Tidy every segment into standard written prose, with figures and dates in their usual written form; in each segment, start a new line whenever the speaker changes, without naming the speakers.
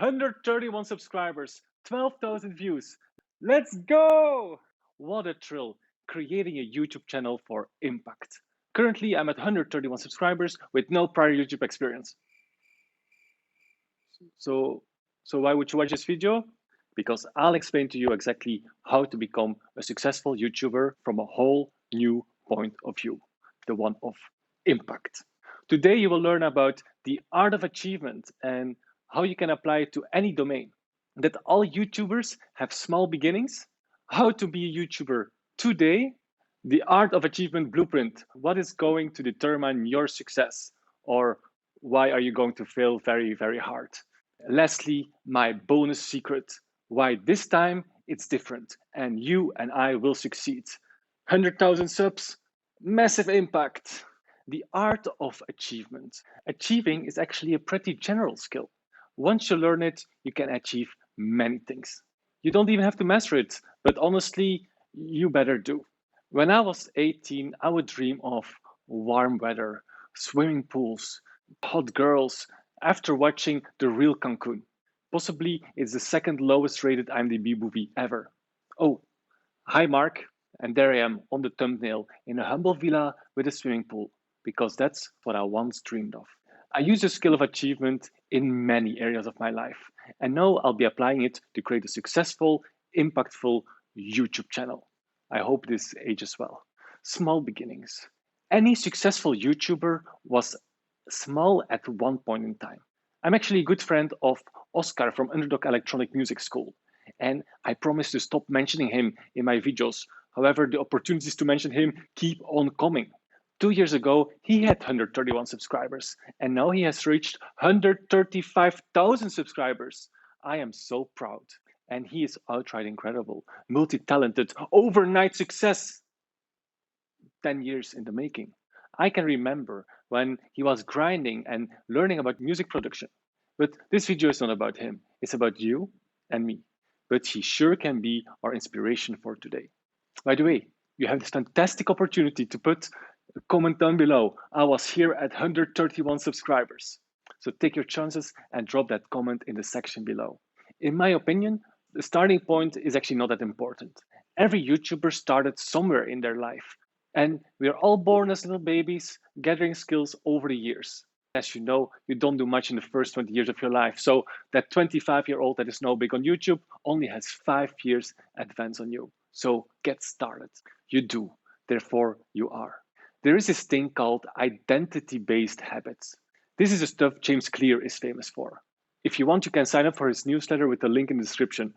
131 subscribers, 12,000 views. Let's go! What a thrill creating a YouTube channel for impact. Currently, I'm at 131 subscribers with no prior YouTube experience. So, why would you watch this video? Because I'll explain to you exactly how to become a successful YouTuber from a whole new point of view, the one of impact. Today, you will learn about the art of achievement and how you can apply it to any domain. That all YouTubers have small beginnings, how to be a YouTuber today, the art of achievement blueprint, what is going to determine your success, or why are you going to fail very, very hard. Lastly, my bonus secret, why this time it's different and you and I will succeed. 100,000 subs, massive impact. The art of achievement. Achieving is actually a pretty general skill. Once you learn it, you can achieve many things. You don't even have to master it, but honestly, you better do. When I was 18, I would dream of warm weather, swimming pools, hot girls, after watching The Real Cancun. Possibly it's the second lowest rated IMDb movie ever. Oh, hi Mark, and there I am on the thumbnail in a humble villa with a swimming pool, because that's what I once dreamed of. I use the skill of achievement in many areas of my life, and now I'll be applying it to create a successful, impactful YouTube channel. I hope this ages well. Small beginnings. Any successful YouTuber was small at one point in time. I'm actually a good friend of Oscar from Underdog Electronic Music School, and I promise to stop mentioning him in my videos. However, the opportunities to mention him keep on coming. 2 years ago, he had 131 subscribers, and now he has reached 135,000 subscribers. I am so proud. And he is outright incredible, multi talented, overnight success. 10 years in the making. I can remember when he was grinding and learning about music production. But this video is not about him, it's about you and me. But he sure can be our inspiration for today. By the way, you have this fantastic opportunity to put a comment down below. I was here at 131 subscribers. So take your chances and drop that comment in the section below. In my opinion, the starting point is actually not that important. Every YouTuber started somewhere in their life. And we are all born as little babies, gathering skills over the years. As you know, you don't do much in the first 20 years of your life. So that 25-year-old that is now big on YouTube only has 5 years advance on you. So get started. You do, therefore you are. There is this thing called identity-based habits. This is the stuff James Clear is famous for. If you want, you can sign up for his newsletter with the link in the description.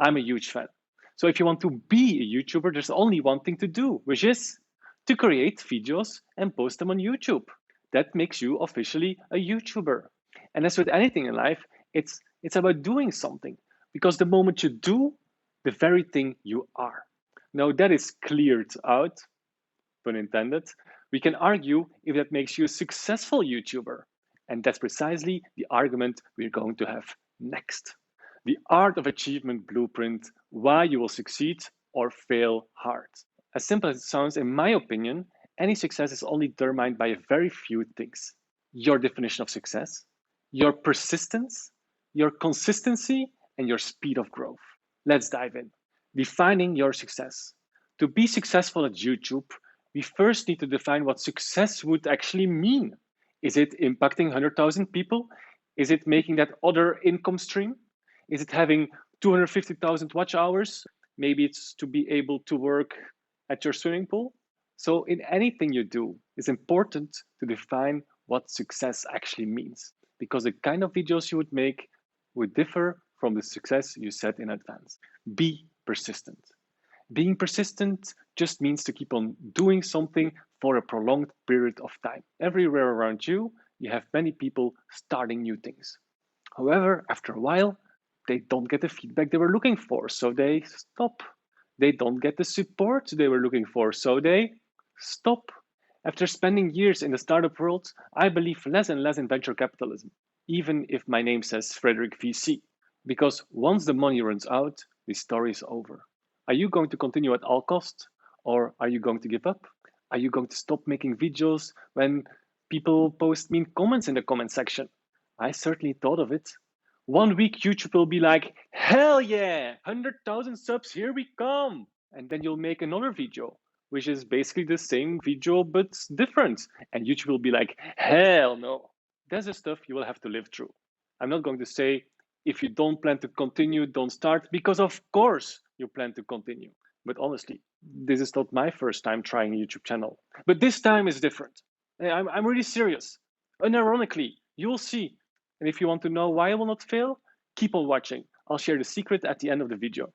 I'm a huge fan. So if you want to be a YouTuber, there's only one thing to do, which is to create videos and post them on YouTube. That makes you officially a YouTuber. And as with anything in life, it's about doing something, because the moment you do, the very thing you are. Now that is cleared out, pun intended, we can argue if that makes you a successful YouTuber. And that's precisely the argument we're going to have next. The art of achievement blueprint, why you will succeed or fail hard. As simple as it sounds, in my opinion, any success is only determined by a very few things. Your definition of success, your persistence, your consistency, and your speed of growth. Let's dive in. Defining your success. To be successful at YouTube, we first need to define what success would actually mean. Is it impacting 100,000 people? Is it making that other income stream? Is it having 250,000 watch hours? Maybe it's to be able to work at your swimming pool. So in anything you do, it's important to define what success actually means, because the kind of videos you would make would differ from the success you set in advance. Be persistent. Being persistent just means to keep on doing something for a prolonged period of time. Everywhere around you, you have many people starting new things. However, after a while, they don't get the feedback they were looking for, so they stop. They don't get the support they were looking for, so they stop. After spending years in the startup world, I believe less and less in venture capitalism, even if my name says Frederic VC. Because once the money runs out, the story is over. Are you going to continue at all costs? Or are you going to give up? Are you going to stop making videos when people post mean comments in the comment section? I certainly thought of it. 1 week, YouTube will be like, hell yeah, 100,000 subs, here we come. And then you'll make another video, which is basically the same video, but different. And YouTube will be like, hell no. That's the stuff you will have to live through. I'm not going to say, if you don't plan to continue, don't start, because of course you plan to continue. But honestly, this is not my first time trying a YouTube channel. But this time is different. I'm really serious. Unironically, you will see. And if you want to know why I will not fail, keep on watching. I'll share the secret at the end of the video.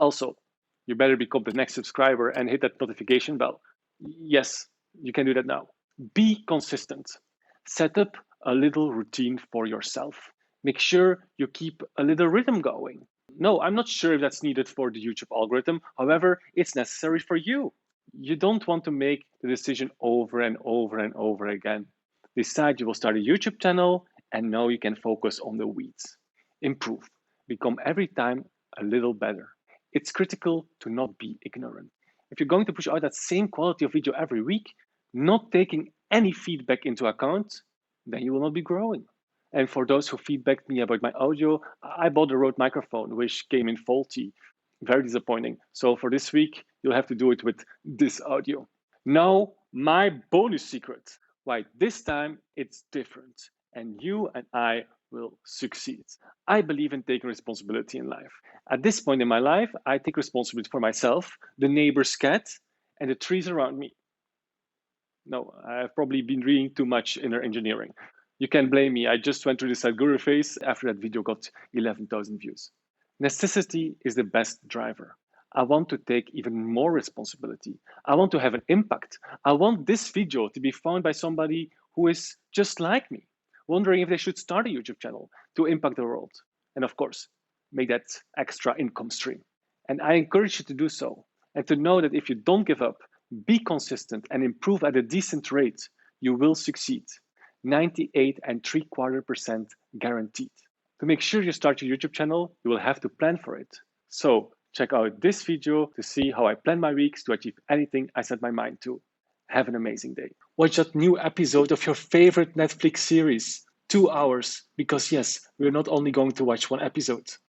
Also, you better become the next subscriber and hit that notification bell. Yes, you can do that now. Be consistent. Set up a little routine for yourself. Make sure you keep a little rhythm going. No, I'm not sure if that's needed for the YouTube algorithm. However, it's necessary for you. You don't want to make the decision over and over and over again. Decide you will start a YouTube channel, and now you can focus on the weeds. Improve. Become every time a little better. It's critical to not be ignorant. If you're going to push out that same quality of video every week, not taking any feedback into account, then you will not be growing. And for those who feedbacked me about my audio, I bought a Rode microphone, which came in faulty. Very disappointing. So for this week, you'll have to do it with this audio. Now, my bonus secret. Why this time it's different, and you and I will succeed. I believe in taking responsibility in life. At this point in my life, I take responsibility for myself, the neighbor's cat, and the trees around me. No, I've probably been reading too much inner engineering. You can blame me. I just went through the Sadhguru phase after that video got 11,000 views. Necessity is the best driver. I want to take even more responsibility. I want to have an impact. I want this video to be found by somebody who is just like me, wondering if they should start a YouTube channel to impact the world. And of course, make that extra income stream. And I encourage you to do so and to know that if you don't give up, be consistent and improve at a decent rate, you will succeed. 98.75% guaranteed. To make sure you start your YouTube channel, you will have to plan for it. So check out this video to see how I plan my weeks to achieve anything I set my mind to. Have an amazing day. Watch that new episode of your favorite Netflix series, 2 hours, because yes, we're not only going to watch one episode.